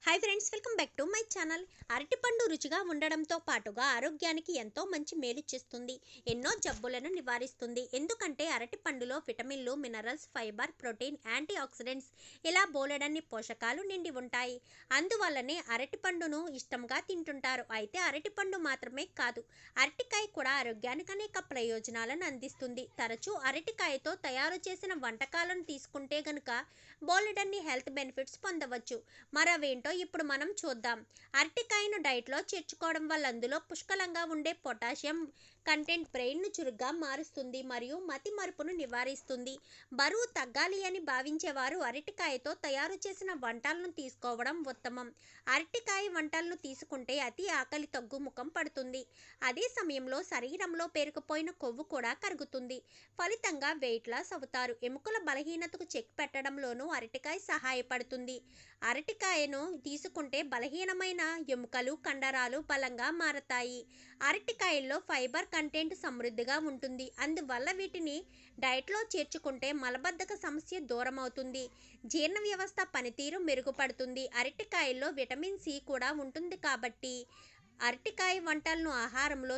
Hi friends, welcome back to my channel. అరటిపండు రుచిగా ఉండడంతో పాటుగా ఆరోగ్యానికి ఎంతో మంచి మేలు చేస్తుంది. ఎన్నో జబ్బులను నివారిస్తుంది. ఎందుకంటే అరటిపండులో విటమిన్లు, minerals, fibre, protein, antioxidants ఇలా బోలెడన్ని పోషకాలు నిండి ఉంటాయి. అందువల్లనే అరటిపండును ఇష్టంగా తింటుంటారు. అయితే అరటిపండు మాత్రమే కాదు, అరటికాయ కూడా ఆరోగ్యానికి అనేక ప్రయోజనాలను అందిస్తుంది. తరచూ అరటికాయతో తయారు చేసిన వంటకాలను తీసుకుంటే గనుక బోలెడన్ని హెల్త్ బెనిఫిట్స్ పొందవచ్చు. మరవేంటో ఇప్పుడు మనం చూద్దాం. అరటికాయను డైట్లో చేర్చుకోవడం వల్ల అందులో పుష్కలంగా ఉండే పొటాషియం కంటెంట్ బ్రెయిన్ను చురుగ్గా మారుస్తుంది మరియు మతి మరుపును నివారిస్తుంది. బరువు తగ్గాలి అని భావించేవారు అరటికాయతో తయారు చేసిన వంటలను తీసుకోవడం ఉత్తమం. అరటికాయ వంటలను తీసుకుంటే అతి ఆకలి తగ్గుముఖం పడుతుంది. అదే సమయంలో శరీరంలో పేరుకుపోయిన కొవ్వు కూడా కరుగుతుంది. ఫలితంగా వెయిట్ లాస్ అవుతారు. ఎముకల బలహీనతకు చెక్ పెట్టడంలోనూ అరటికాయ సహాయపడుతుంది. అరటికాయను తీసుకుంటే బలహీనమైన ఎముకలు, కండరాలు బలంగా మారతాయి. అరటికాయల్లో ఫైబర్ కంటెంట్ సమృద్ధిగా ఉంటుంది. అందువల్ల వీటిని డైట్లో చేర్చుకుంటే మలబద్ధక సమస్య దూరం అవుతుంది. జీర్ణ వ్యవస్థ పనితీరు మెరుగుపడుతుంది. అరటికాయల్లో విటమిన్ సి కూడా ఉంటుంది కాబట్టి అరటికాయ వంటలను ఆహారంలో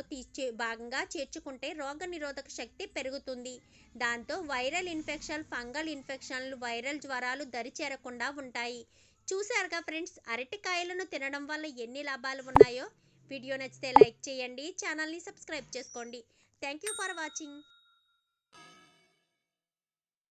భాగంగా చేర్చుకుంటే రోగనిరోధక శక్తి పెరుగుతుంది. దాంతో వైరల్ ఇన్ఫెక్షన్, ఫంగల్ ఇన్ఫెక్షన్లు, వైరల్ జ్వరాలు దరి చేరకుండా ఉంటాయి. చూశారుగా ఫ్రెండ్స్, అరటికాయలను తినడం వల్ల ఎన్ని లాభాలు ఉన్నాయో. వీడియో నచ్చితే లైక్ చేయండి, ఛానల్ని సబ్స్క్రైబ్ చేసుకోండి. Thank you for watching.